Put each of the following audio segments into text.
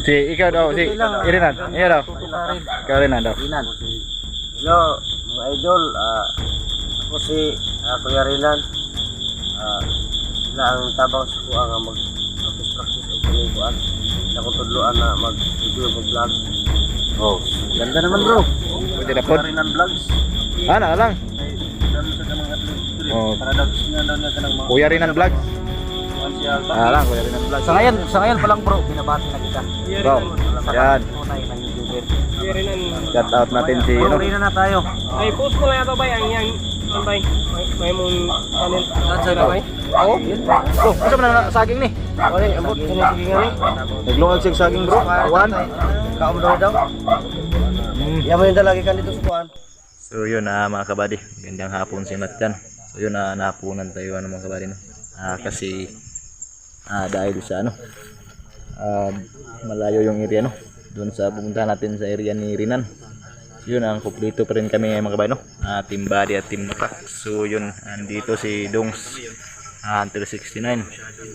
Si ikaw daw, si Irinan. Iya daw. Ikaw Irinan daw. Hello, mga idol. Ako si Kuya Rinan. Sila ang tabang sa kuha nga mag-practice o kunikuan. Sila ko tudloan na mag-video, mag-vlog. Oh, ganda naman bro. Pwede na pod. Rinan Vlogs. Ana lang. Dami sa kanang atlet. Oh. Para daw siya daw na kanang mga Kuya Rinan Vlog. financial. Lang, Kuya Rinan Vlog. Sa ngayon pa lang bro, binabati na kita. Bro. Yan. Tunay ng YouTuber. Shout out natin si Bro, Rinan na tayo. Ay, post ko lang ito ba yang bay? May mong channel. Sa bay? Oo. Bro, asa man na saging ni? Wala, ambot kung sige nga ni. Naglungag sig saging bro. Kuan. Kaum daw. Yan mo yung dalagi ka dito sa kuan. So yun mga kabady, gandang hapon sa inyo dyan. So yun nahapunan tayo mga kabady no. Kasi dahil sa malayo yung area no. Doon sa pupuntahan natin sa area ni Rinan. So yun ang kumpleto pa rin kami mga kabady no. Team body at team attack. So yun andito si Dongs Hunter 69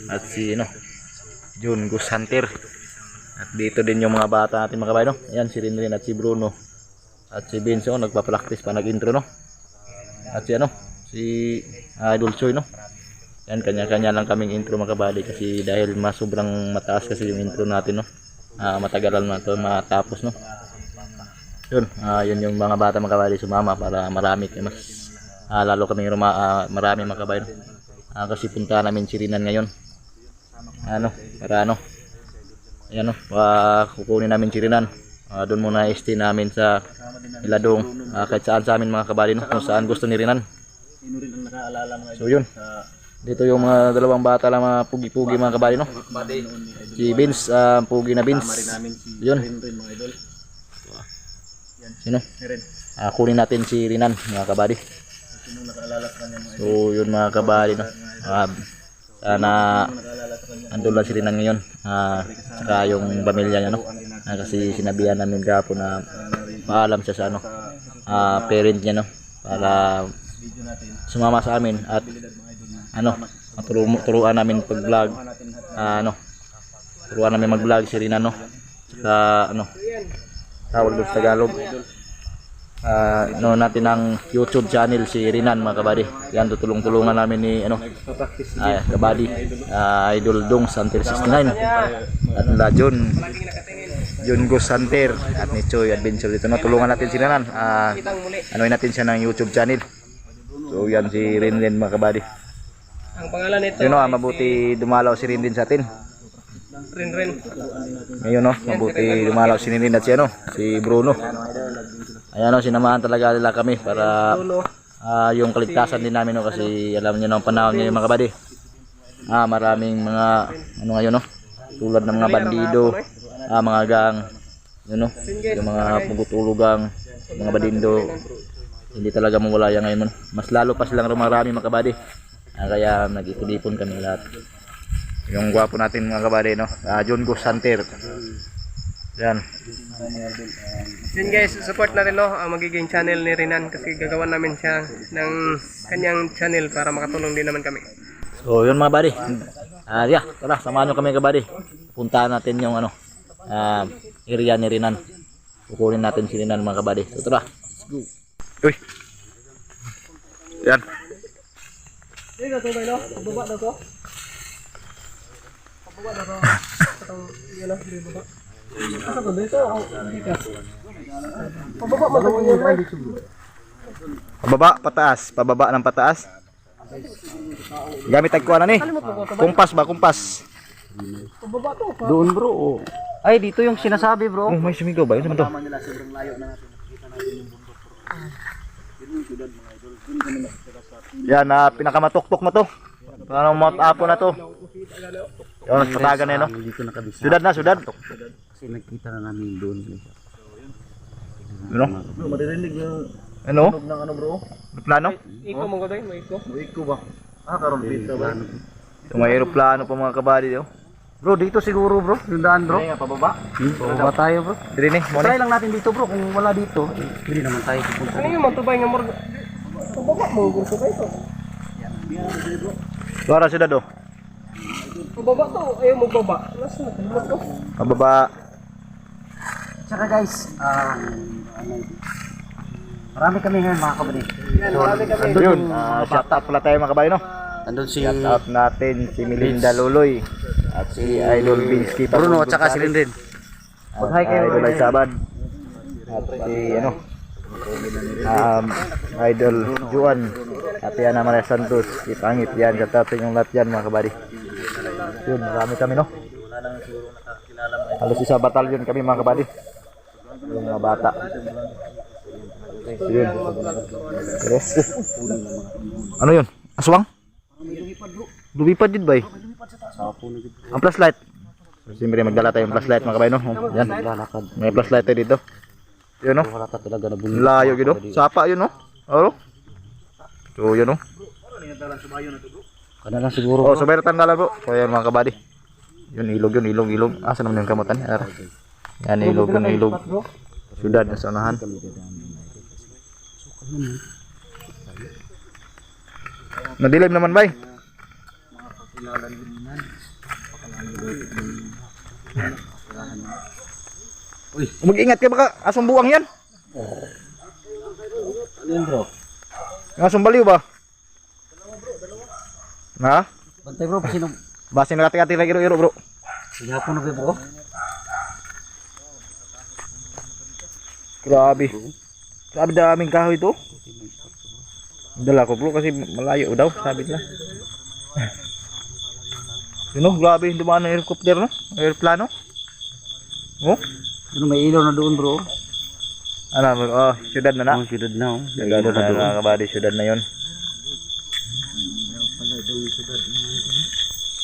at si Jun Gus Hunter. At dito din yung mga bata natin mga kabady no. Ayan si Rinrin at si Bruno. At si Vince nagpa-practice pa nag-intro no. At si si Idol Choy no. Yan kanya-kanya lang kaming intro mga kabady kasi dahil sobrang mataas kasi yung intro natin no. Matagalan na to matapos no. Yun, yun yung mga bata mga kabady sumama para marami mas lalo kaming marami mga kabady no. Kasi punta namin si Rinan ngayon. Para ayan kukunin namin si Rinan. Doon muna i-stay namin sa Iladong, kahit saan sa amin mga kabady no, kung saan gusto ni Rinan. So yun, dito yung mga dalawang bata lang mga pugi-pugi mga kabady no. Si Vince, pugi na Vince. Yun. Sino? Kunin natin si Rinan mga kabady. So yun mga kabady no. Sana andun lang si Rinan ngayon. Saka yung pamilya niya no. Kasi sinabihan namin gapo na paalam siya sa parent niya no para sumama sa amin at turuan namin pag-vlog turuan namin mag-vlog si Rinan no sa tawag doon sa Tagalog natin ang YouTube channel si Rinan mga kabady. Yan tutulong-tulungan namin ni kabady Idol Dongs Hunter 69 at Jun Gus Hunter at ni Choy Adventure dito no. Tulungan natin si Rinan. Anoin natin siya ng YouTube channel. So yan si Rinrin mga kabady. Ang pangalan nito yun mabuti dumalaw si Rinrin sa atin. Rin. Ngayon mabuti dumalaw si Rinrin at si Bruno. Ayan sinamahan talaga nila kami para yung kaligtasan din namin kasi alam niyo ang panahon ngayon mga kabady. Maraming mga ngayon tulad ng mga bandido, mga gang, yung mga pugutulugang, mga badindo, hindi talaga mawala yan ngayon. Mas lalo pa silang rumarami mga kabady. Kaya nag-ipon kami lahat. Yung gwapo natin mga kabady Jun Gus Hunter. Yan. Yun guys, support natin ang magiging channel ni Rinan kasi gagawan namin siya ng kanyang channel para makatulong din naman kami. So yun mga kabady. Tara, samahan nyo kami kabady. Puntahan natin yung area ni Rinan. Kukunin natin si Rinan mga kabady. So tara, let's go. Uy. Yan. Dito to ba Pababa na to. Pababa na to. Itong baba. Asa to dito? Pababa mo to. Pababa, pataas. Pababa ng pataas. Gamit tagkuan na ni. Kumpas ba, kumpas. Pababa to. Doon bro. Ay dito yung sinasabi bro. May sumigaw ba? Yun naman to. Yan, pinakamatuktok mo to. Parang matapo na to. Yun, patagan na yun. Dito nakabisa. Sudad. Kasi nagkita na namin doon. Ano? Maririnig yung Ano? ng bro. Plano? Iko mo ko mo iko. Iko ba? Karon pita ba? Yung may aeroplano pa mga kabady yo. Bro, dito siguro bro. Yung daan bro. Pababa. Pababa tayo bro. Dili ni, mo Try ni. lang natin dito bro. Kung wala dito, hindi naman tayo pupunta. Ano yung matubay nga morgue? Pababa mo gusto kayo to. Suara sudad do. Pababa to, ayaw magbaba. Alas na, kalmat to. Pababa. Tsaka guys, marami kami ngayon mga kabady. Yan, marami kami. Yun, shout out pala tayo mga kabayo, no? Andun si Shout out natin si Melinda Luloy at si Idol Binsky Bruno at saka si Lindrin. at Idol Ay Sabad at si Idol Juan at yan na Maria Santos, si Pangit yan, shout out yung lahat yan mga kabady. Yun, marami kami, no? Halos isa batalyon kami mga kabady, yung mga bata. Yun. Yes. Ano yun? Aswang? Lumipad yun ba eh? Ang flashlight. Siyempre magdala tayong flashlight mga kabay, no? Yan. May flashlight tayo dito. Yun, no? Layo yun, no? Sapa yun, no? Oo. So yun, no? Kana lang siguro. Oh, so meron tayong dalan, bro. So yan mga kabady. Yun, ilog yun, ilog. Asa naman yung kamutan? Yan, ilog yun, ilog. Syudad na sa unahan. Nadilim naman ba? Mag-ingat ka baka asong buwang yan. Ano bro? Asong baliw ba? Ha? Bantay bro, sino? Base nakati-kati lagi iro bro. Hapon na bro. Grabe. Grabe daming kahoy ito. Dala ko bro kasi malayo daw sabi nila. Yun know, grabe dumaan ng helicopter no? Airplano. Oh? Ano may ilaw na doon bro? Ano bro? Oh, syudad na na. Oh, syudad na oh. Syudad na mga kabady, syudad na yun.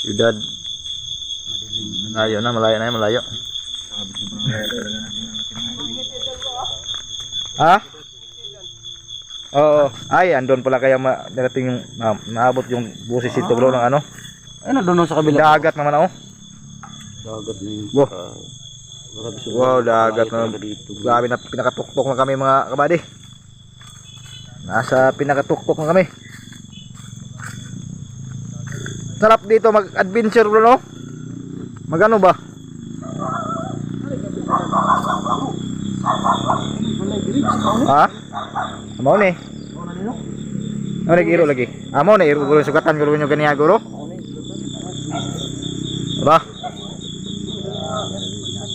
Syudad. Malayo na, malayo. Ha? Oo. Ay, andun pala kaya darating yung maabot yung busis ito bro ng ano? Ay na doon sa kabila. Dagat naman ako. Dagat na yun. Wow. Wow, dagat na. Grabe na pinakatuktok na kami mga kabady. Nasa pinakatuktok na kami. Sarap dito mag-adventure bro, no? Magano ba? Ha? Amo ni. Ano nag-iro lagi? Amo na iro gulo sugatan gulo nyo ganiya guro. Ba?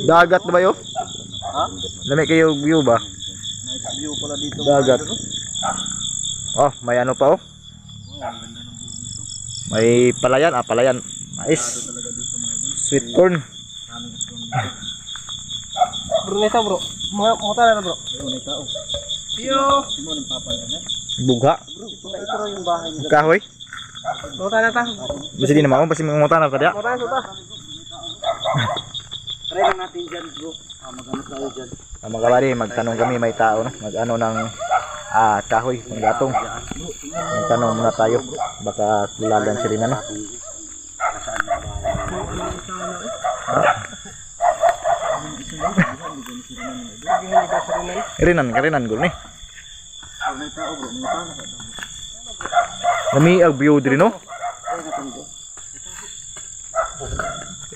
Dagat ba yo? Ha? Lami kayo view ba? Nice view pala dito. Dagat. Oh, may ano pa oh. May palayan, palayan. Mais. Sweet corn. Bro, nito bro. Mga na bro. Yo. Buga. Ito yung bahay niya. Kahoy. Muta na ta. Bisa din naman kasi mga na kada. Muta na suta. Try lang natin dyan bro. Magano tayo dyan. Mga kabady, magtanong kami may tao no. Mag-ano ng kahoy, ng gatong. Magtanong muna tayo. Baka kilalan si Rinan. Rinan gul ni. Kami ang view diri no.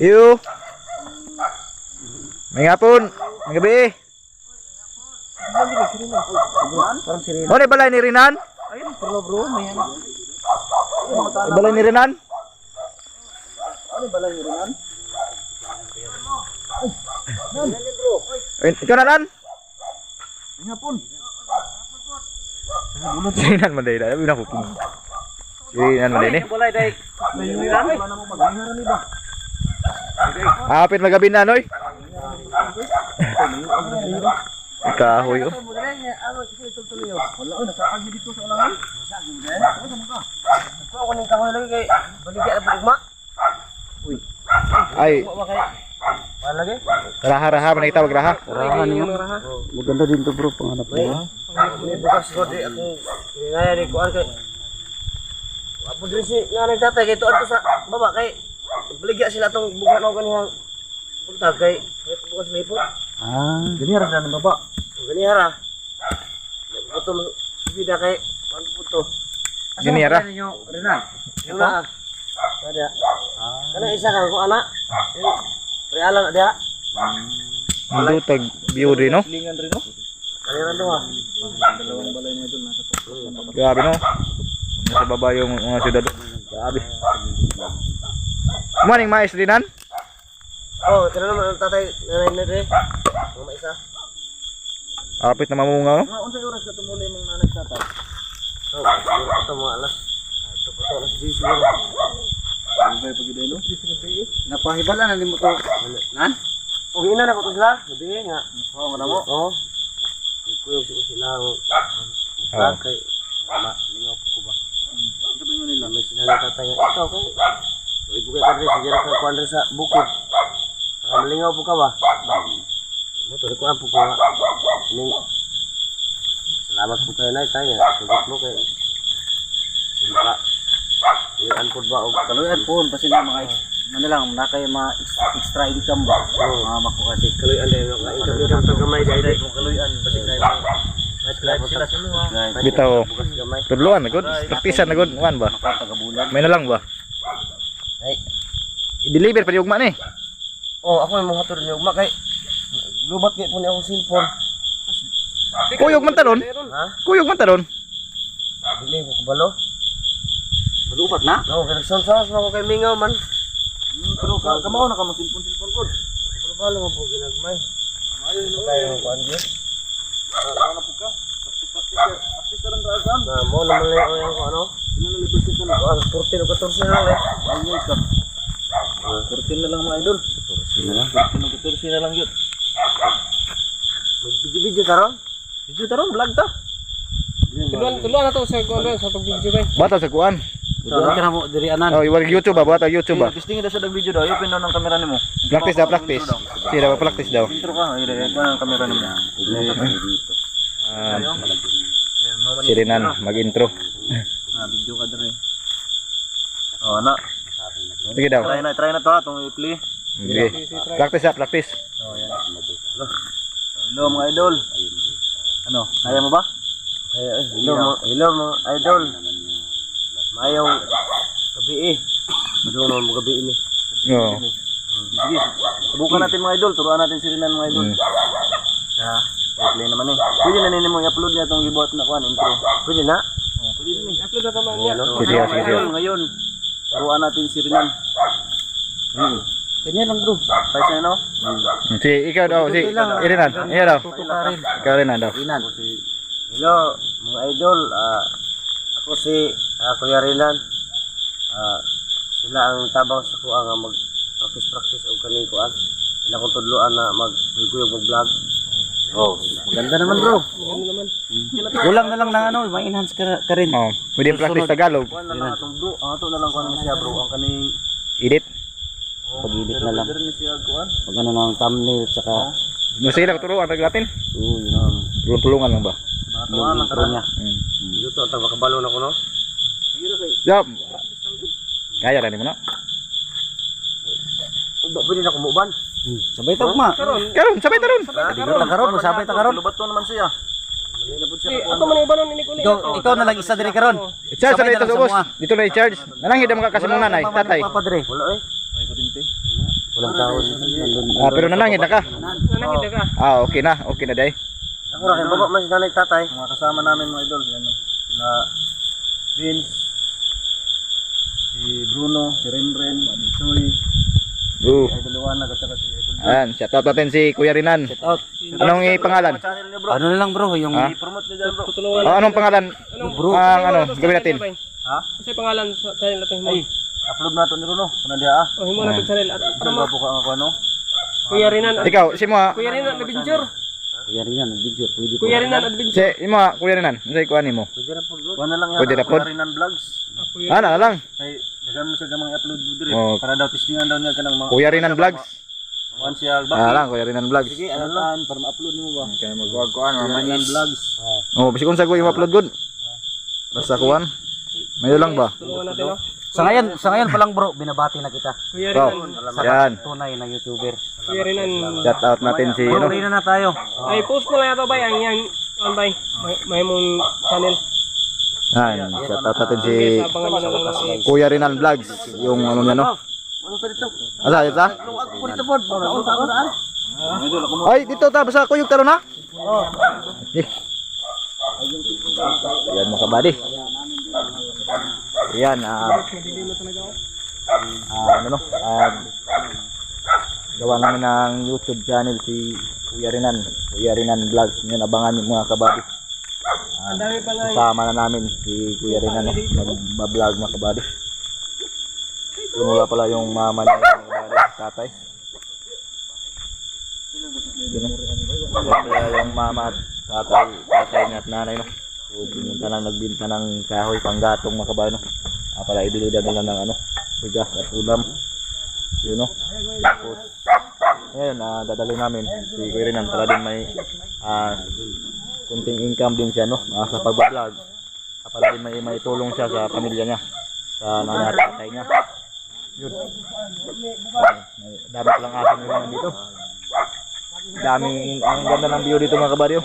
Iyo. May hapon, may gabi. Parang sirena. Ano yung balay ni Rinan? Ayun bro, may ano. Balay ni Rinan? Ano balay ni Rinan? Ikaw na Nan? May hapon. Si Rinan man day. Sabi na ko. Si Rinan man day ni. Balay day. May Rinan. Wala mo maghingaran ni ba? Hapit magabi na noy. Kahoy oh. Wala na sa agi dito sa ulangan. Ako ning kahoy lagi kay baligya na bugma. Ay, Wala lagi. raha-raha man tawag raha. Rahan niyo. Maganda din to bro, panganap mo. Bukas ko di ako ngaya ni kuan kay. Apo diri si nga nagtatay kay tuad ko sa baba kay baligya sila tong bugma na ganihang punta kay bukas lipot. Ganihara na ng baba. Ganihara. Ito bida kay ano po to? Ganihara? Renan. Yung na. Ada. Kana isa kang ko ana. Reala na dia. Mundo tag view rin no. Kaliran duha. Grabe no. Nasa baba yung mga syudad. Grabe. Morning mais Rinan. Oh, tira naman ang tatay nanay na dire. Mga isa. Apit na mamunga no. Unsay oras ka tumuli mong nanay tatay? Oh, siguro ito mga alas. Ito pa to alas 10 siguro. Albay pag idelo. Napahibala na nimo to. Nan? O ina na ko to sila. Gabi nga. Oo, nga mo. Oo. Kuyo ko sila. Kay ama, lingaw po ko ba? Sabi mo nila may sinala tatay nga ikaw kay. Ibu kay kadre siguro ka kuan sa bukid. Saka malingaw po ka ba? Mo to ko ang po ko. Ning salamat po kayo nay tayo. Sugot mo kay. Sila. Yan po ba o kaluyan po kasi na mga ano lang na kay mga extra income ba. Makuha di kaluyan dai mga income ta gamay dai kung kaluyan kasi kay sila sa mga Bitaw. Tudluan na gud. Praktisan na gud wan ba. makatagabulan. May na lang ba. Ay. I-deliver pa yung ugma ni. Oh, ako may mga hatod ni ugma kay lubat kay po ni akong cellphone. Kuyog man taron. Ha? Kuyog man taron. Dili ko kabalo. Malubat na? Oo, kaya nagsasawas na ako kay Mingaw man. Pero kamaw na ka mag cellphone ko. Balo mo po ginagmay. Mayo no kay ko andi. Ano po ka? Practice ka lang ka agam. Na mo na malay o yang ko ano? Ilan na level ka na? 14 o 14 na lang eh. Ayun ka. 14 na lang mga idol. 14 na lang. 14 o 14 na lang yun. Mag-video taron? Video taron, vlog ta. Tuluan na to sa kuan sa pag-video bay. Bata sa kuan. Tuduan ka na mo diri anan. Oh, iwag YouTube ba? Bata YouTube ba? Gusto nga sa video daw, open daw ng kamera nimo. Practice daw, practice. Sige daw, practice daw. Intro ka, i-open ng kamera nimo. Si Rinan mag-intro. Video ka dere. Oh, ana. Sige daw. Try na to ha, tong i-play. Sige. Practice daw, practice. Oh, yan. Hello mga idol. Ano, kaya mo ba? Hello mga idol. Mayong gabi eh. Madunong mo gabi ini. Oo. Sige, subukan natin mga idol. Turuan natin si Rinan mga idol. Ha? I-play naman eh. Pwede na nini mo i-upload niya itong gibuhat na kuhan, intro. Pwede na? Pwede na eh. Upload na tama niya. Sige, sige. Ngayon, turuan natin si Rinan. Kanya lang bro. Paisa na no? Si ikaw daw, si Rinan. Iya daw. Ikaw Rinan daw. Hello mga idol. Ako si Kuya Rinan. Sila ang tabang sa kuha nga mag-practice o kaning kuan. Sila kong tudloan na mag-guyog mag-vlog. Oh, maganda naman bro. Kulang na lang ng ano, ma-enhance ka rin. Oh, pwede practice Tagalog. Kuan na lang atong bro. Ang ato na lang kuan na siya bro. Ang kaning Edit. pag-edit na lang. Pag ano na ang thumbnail tsaka No sige lang turuan tag natin. yun. Tulungan lang ba? Yung intro niya. Hmm. Dito ang makabalo na ko no. Yup. Kaya ra ni mo na. Ba pwede na kumuban. Sabay ta ma. Karon, sabay taron. Karon, sabay ta karon. Lubat to naman siya. Malilabot siya Ato man ibanon ni Nicole. Ikaw na lang isa dire karon. I-charge sa dito sa ubos. Dito na i-charge. Nanangid ang mga kasimong nanay, tatay. Wala eh. Walang taon. Ah, pero nanangid na ka. Nanangid ka. Ah, okay na. Okay na day. Ako ra kay baba man si nanay tatay. Mga kasama namin mga idol, ano. Sina Vince, si Bruno, si Renren, si Choy, Idol Luwanag at saka si Idol. Ayan, shout out natin si Kuya Rinan. Out. Anong pangalan? Channel niyo bro. Ano na lang bro, yung i-promote niyo dyan bro. Tutulungan. Anong pangalan? Bro. Ang ano, gawin natin. Ha? Kasi pangalan sa channel natin mo. Ay, upload na to ni Bruno. Kuna diha ah. Oh, himo na to channel at Ano ba po ka ako ano? Kuya Rinan. Ikaw, si mo ha? Kuya Rinan Adventure. Kuya Rinan, video, pwede po. Kuya Rinan Adventure. Si mo ha, Kuya Rinan. Ano sa ikuan mo? Pwede na po bro. Kuha na lang yan. Pwede na po. Kuya Rinan Vlogs. Ah, na lang. Kay dagan mo siya gamang i-upload mo dire Oh. para daw testingan daw niya kanang mga Kuya Rinan Vlogs. kuan siya Ah, lang, Kuya Rinan Vlogs. sige ano lang para ma-upload nimo ba Kaya magkuhan, Kuya Rinan Vlogs Oh, basi kung sa ko i-upload good. Basta kuan. Mayo lang ba? Tulungan natin no. sa ngayon pa lang bro binabati na kita Kuya Wow. Rinan. Yan. tunay na YouTuber Kuya Rinan. Shout out natin si ano. Rinan na tayo Ay post mo lang ito bay ang yang on bay. May mong channel. Yan, shout out natin si Guys, abangan nyo na lang si Kuya Rinan Vlogs. Yung ano niya, no? Ano pa dito? Asa, ito? Ako po dito, Bod. Daan. Ay, dito ta, basta kuyog taro na. Okay. Yan mga kabady. Yan, ano no? Gawa namin ng YouTube channel si Kuya Rinan Vlogs. Yan, abangan yung mga kabady. ang dami pa nga. Kasama na namin si Kuya Rinan, no? Mag-vlog mga kabady. Yun wala pala yung mama niya, mga kabady, tatay. Yun, no? Wala pala yung mama at tatay niya at nanay, no? So, pinunta lang nagbinta ng kahoy panggatong mga kabady, no? Para ibili daw nila ng ano, bigas at ulam. Yun, no? Tapos, ngayon, dadalhin namin si Kuya Rinan para din may kunting income din siya, no? Sa pag-vlog. Para din may tulong siya sa pamilya niya, sa nanay at tatay niya. Yun. Dami palang aso nila nandito. Ang ganda ng view dito mga kabaryo.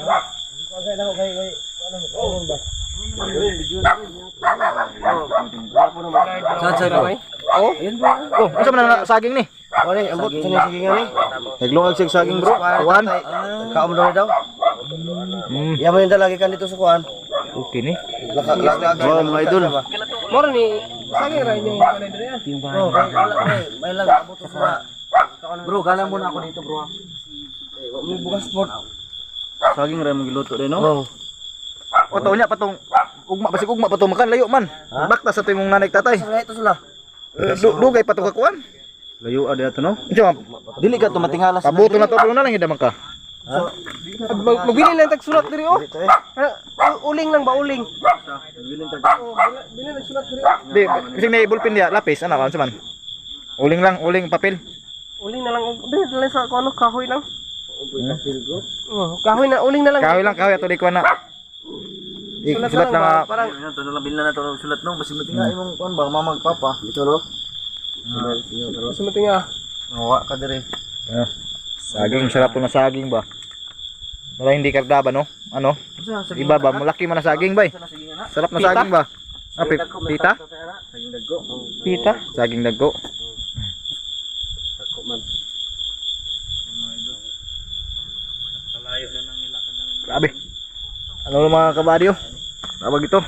Saan ba? Oh, ano sa mga saging ni? Ano yung ambot? Saan yung sige nga ni? Naglungag sig saging bro. Kuan. Kaom daw daw. Yaman yung dalagi kan dito sa kuan. Okay ni. Laka. Oh, mga idol. Moro ni saging ra yung kanay dire. Oh, may lang abot sa. Bro, galang muna ako dito, bro. May bukas po. Saging ra mo giluto din, no? Oh. O to nya patong ugma basig ugma patong makan layo man. Bakta sa timong nanay tatay. Saan ito sila? Dugay patong kakuan. Layo adi ato no. Diyo, dili ka tumatingala sa pabuto na to pero na lang hidamang ka. Magbili lang tag sulat diri oh. Uling lang ba uling? Bili lang sulat diri. Di kasi may ballpen dia, lapis ana ka man. Uling lang, uling papel. Uling na lang. Dili lang sa ano kahoy lang. Oh, kahoy na uling na lang. Kahoy lang kahoy ato di kuan na. Sulat lang nga. Parang Ito na lang bilna na to sulat no, basi matinga imong kuan ba mama papa. Dito no. sumati nga. Nawa ka dire. Saging sarap to na saging ba. Wala hindi kardaba no? Ano? Iba ba malaki man na saging ba? Sarap na saging ba? Pita? Saging dagko. Pita. Saging dagko. Dagko man. Grabe. Ano mga kabaryo? Tawag ito.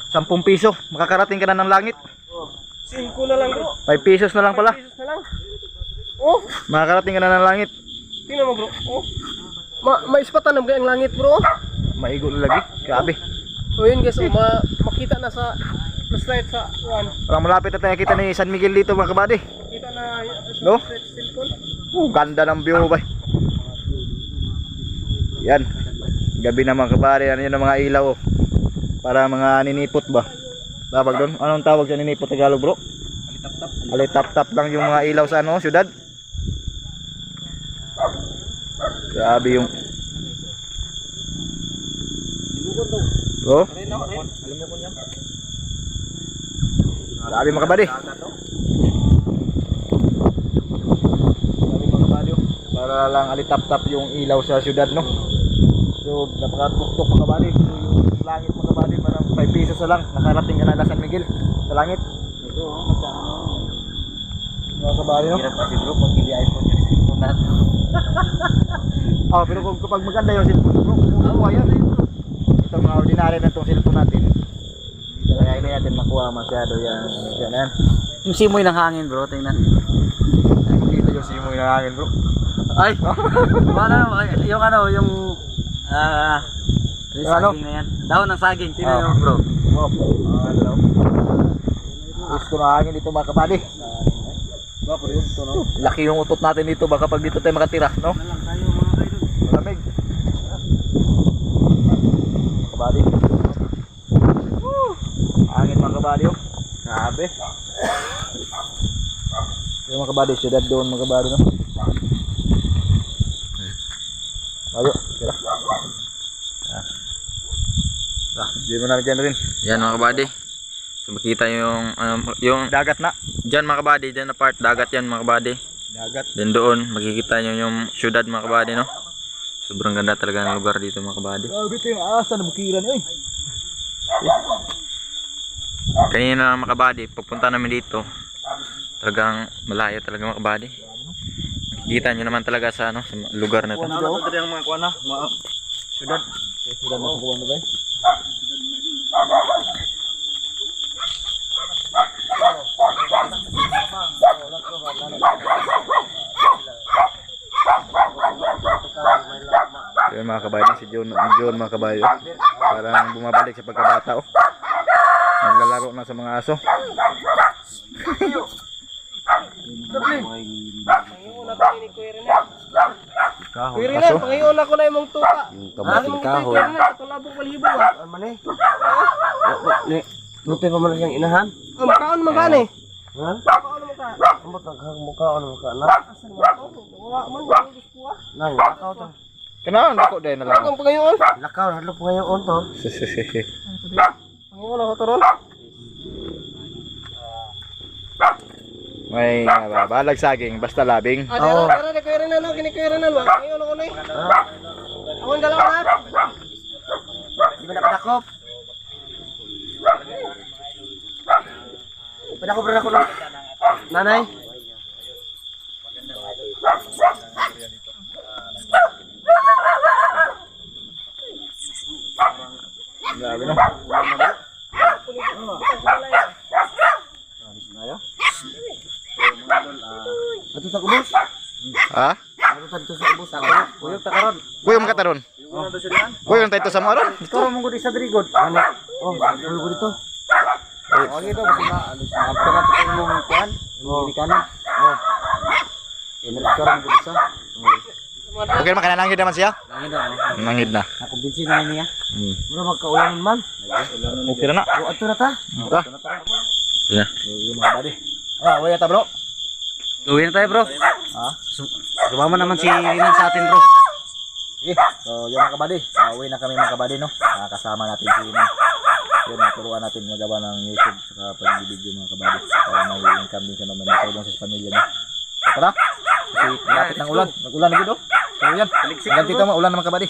10 piso. Makakarating ka na ng langit. 5 na lang bro. 5 pesos na lang pala. Pesos na lang. Oh, Makakarating ka na ng langit. tingnan mo bro. Oh. Maispatan na ang langit bro. Maigo na lagi. Grabe. So yun guys, makita na sa flashlight sa one. Parang malapit na tayo kita ni San Miguel dito mga kabady. Kita na No? cellphone. Ganda ng view ba. Yan. Gabi na mga kabady. Ano yun ang mga ilaw. Oh. Para mga ninipot ba. Tawag doon. Anong tawag sa ninipot Tagalog bro? Alitap-tap lang yung mga ilaw sa ano, syudad. Grabe yung oh. Grabe mga kabady. Para lang alitap-tap yung ilaw sa syudad no. So napakatuktok mga kabady. So yung langit mga kabady, parang 5 pesos na lang nakarating ka na San Miguel sa langit. Ito mga kabady no. Hirap kasi bro pag hindi iPhone yung cellphone natin. Oh, pero kung kapag maganda yung cellphone bro, kuha yan. Itong mga ordinary na itong cellphone natin. Kaya hindi natin makuha masyado yan. Yan. Yung simoy ng hangin bro, tingnan. Makita yung simoy na hangin bro. Ay! Yung ano, yung saging na yan. Dahon ng saging, tingnan mo bro. Hello. Gusto na hangin dito mga kabady. Laki yung utot natin dito, baka pag dito tayo makatira, no? Malamig. Kabady. Hangin mga kabady, oh. Grabe. Yung mga kabady, syudad doon mga kabady, no? Ayo, tira. Hindi mo na dyan rin. Yan mga kabady. So makita yung Dagat na. dyan mga kabady, dyan na part, dagat yan mga kabady. Dagat. Then doon, makikita nyo yung syudad mga kabady, no? Sobrang ganda talaga ng lugar dito mga kabady. Grabe ito yung asa na bukiran, eh. Kanina lang mga kabady, pagpunta namin dito, talagang malayo talaga mga kabady. Makikita nyo naman talaga sa, ano, sa lugar na ito. Ano ito yung mga kuha na? Mga syudad. Sudah na kuha na ba? Yun mga kabayo, si John mga kabayo. Parang bumabalik sa pagkabata oh. Naglalaro na sa mga aso. Pangiuna pa ni Kuya Renan. Kuya Renan, pangiuna ko na imong tuka. Kamating kahoy. Kuya Renan, katulabong balhibo ah. Ano man eh? Lutin pa man siyang inahan. Oh, makaon mo gani. Ha? Makaon mo ka. Ang batang mukha ano mukha na? Asan mo to? Wala man gusto ko ah. Nang lakaw to. Kanaon ako din na lang. Akong pangiuna. Lakaw hadlo pa ngayon on to. Pangiuna ko to ron. May balag saging, basta labing. Ah, tara Kuya Renan, kini Kuya Renan wa. Pangiuna ko na eh. Ako dalawa na. Di ba nakadakop? Padakop rin ako ng nanay. Grabe no. Ato sa kubos. Ha? Ato sa dito sa kubos. Uyog ta karon. Kuyong kataron. Kuyong tayo sa mo ron. Ito mo gud isa drigod. Ano? Oh, ulo dito. Oh, dito kasi na after na to mong kuan. Hindi kanan. Oh. Ina karon gud isa. Okay naman, kananangid naman siya? Nangid na. Ako binsi na niya. Mura magkaulan man. Okay na na. O ato na ta. Tara. Yeah. Yung mga body. Ah, wala ta bro. Uwi na tayo bro. Ha? Sumama naman si Rinan sa atin bro. Sige. So, yung mga kabady. Uwi na kami mga kabady, no? Kasama natin si Iman. Yun, naturuan natin magawa ng YouTube saka pag-video mga kabady. Para may income din siya naman natulong sa pamilya niya. So, tara. Kasi lapit ng ulan. Nag-ulan na dito. So, yan. Hanggang dito mga ulan na mga kabady.